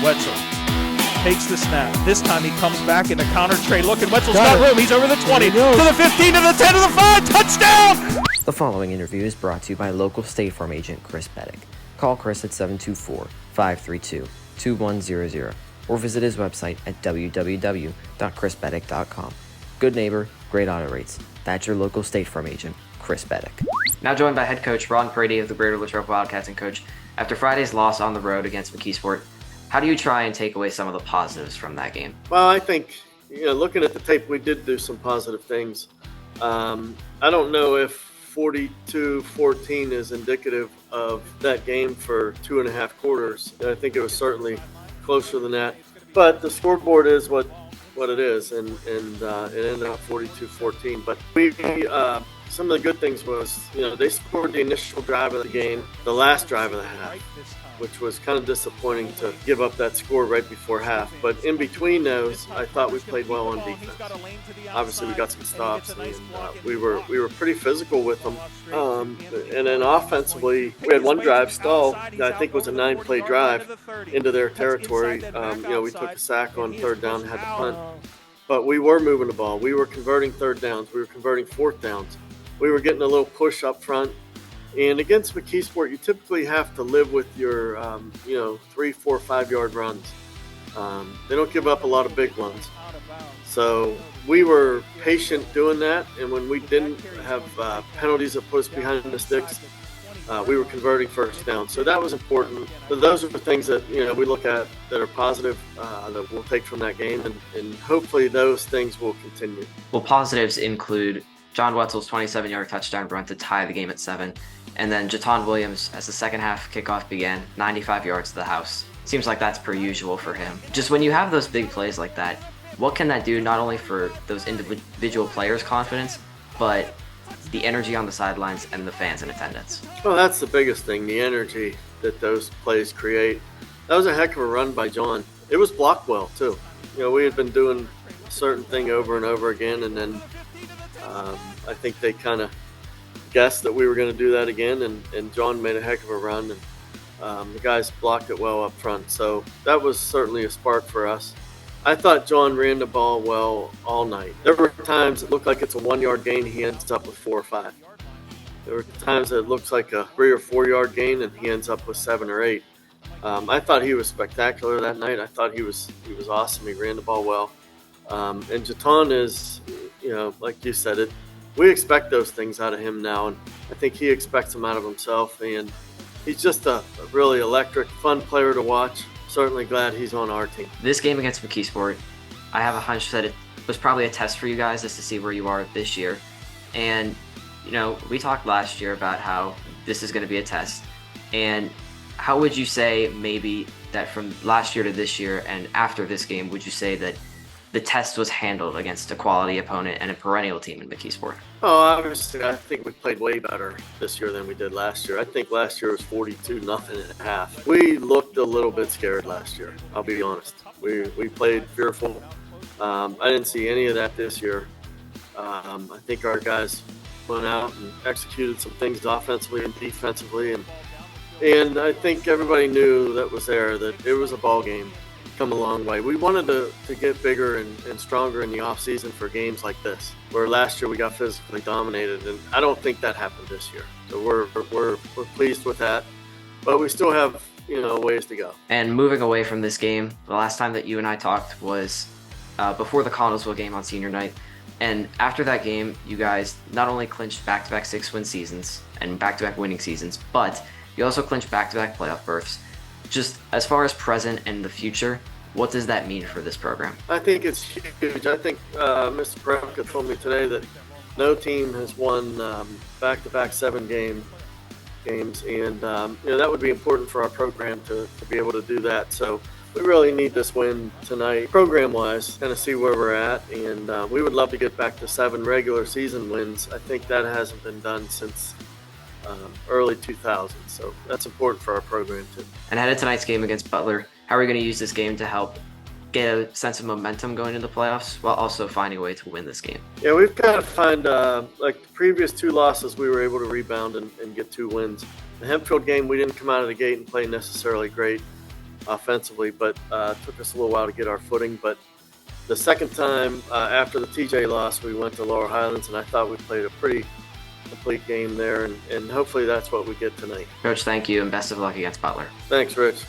Wetzel takes the snap. This time he comes back in the counter trade. Look, and Wetzel's got room. He's over the 20, to the 15, to the 10, to the 5. Touchdown! The following interview is brought to you by local State Farm agent Chris Pettick. Call Chris at 724-532-2100 or visit his website at www.chrispettick.com. Good neighbor, great auto rates. That's your local State Farm agent, Chris Pettick. Now joined by head coach Ron Prady of the Greater Latrobe Wildcats. And coach, after Friday's loss on the road against McKeesport, how do you try and take away some of the positives from that game? Well, I think, looking at the tape, we did do some positive things. I don't know if 42-14 is indicative of that game for 2.5 quarters. I think it was certainly closer than that. But the scoreboard is what it is, and it ended up 42-14. But some of the good things was, they scored the initial drive of the game, the last drive of the half, which was kind of disappointing to give up that score right before half. But in between those, I thought we played well on defense. Obviously, we got some stops, and we were pretty physical with them. And then offensively, we had one drive stall that I think was a 9-play drive into their territory. We took a sack on third down, had to punt. But we were moving the ball. We were converting third downs. We were converting fourth downs. We were getting a little push up front. And against McKeesport, you typically have to live with your, 3, 4, 5-yard runs. They don't give up a lot of big ones. So we were patient doing that. And when we didn't have penalties that put us behind the sticks, we were converting first down. So that was important. But those are the things that, we look at that are positive that we'll take from that game. And hopefully those things will continue. Well, positives include John Wetzel's 27-yard touchdown run to tie the game at 7. And then Jaton Williams, as the second half kickoff began, 95 yards to the house. Seems like that's per usual for him. Just when you have those big plays like that, what can that do not only for those individual players' confidence, but the energy on the sidelines and the fans in attendance? Well, that's the biggest thing, the energy that those plays create. That was a heck of a run by John. It was blocked well, too. We had been doing a certain thing over and over again, and then I think they kind of guessed that we were going to do that again, and John made a heck of a run, and the guys blocked it well up front. So that was certainly a spark for us. I thought John ran the ball well all night. There were times it looked like it's a 1-yard gain, he ends up with 4 or 5. There were times that it looks like a 3 or 4-yard gain, and he ends up with 7 or 8. I thought he was spectacular that night. I thought he was awesome. He ran the ball well. And Jaton is, like you said, we expect those things out of him now, and I think he expects them out of himself. And he's just a really electric, fun player to watch. Certainly glad he's on our team. This game against McKeesport, I have a hunch that it was probably a test for you guys just to see where you are this year. And, we talked last year about how this is going to be a test. And how would you say maybe that from last year to this year and after this game, would you say that the test was handled against a quality opponent and a perennial team in McKeesport? Oh, obviously, I think we played way better this year than we did last year. I think last year was 42-0 at half. We looked a little bit scared last year, I'll be honest. We played fearful. I didn't see any of that this year. I think our guys went out and executed some things offensively and defensively, and I think everybody knew that was there, that it was a ball game. Come a long way. We wanted to get bigger and stronger in the offseason for games like this, where last year we got physically dominated, and I don't think that happened this year. So we're pleased with that, but we still have ways to go. And moving away from this game, the last time that you and I talked was before the Connellsville game on senior night, and after that game, you guys not only clinched back-to-back 6-win seasons and back-to-back winning seasons, but you also clinched back-to-back playoff berths. Just as far as present and the future, what does that mean for this program? I think it's huge. I think Mr. Previca told me today that no team has won back-to-back 7 games, and that would be important for our program to be able to do that. So we really need this win tonight, program-wise, kind of see where we're at, and we would love to get back to 7 regular season wins. I think that hasn't been done since early 2000s, so that's important for our program too. And ahead of tonight's game against Butler, how are we going to use this game to help get a sense of momentum going into the playoffs while also finding a way to win this game? Yeah, we've got to find, like the previous 2 losses, we were able to rebound and get 2 wins. The Hempfield game, we didn't come out of the gate and play necessarily great. offensively, but took us a little while to get our footing. But the second time after the TJ loss, we went to Lower Highlands, and I thought we played a pretty complete game there, and hopefully that's what we get tonight. Coach, thank you, and best of luck against Butler. Thanks, Rich.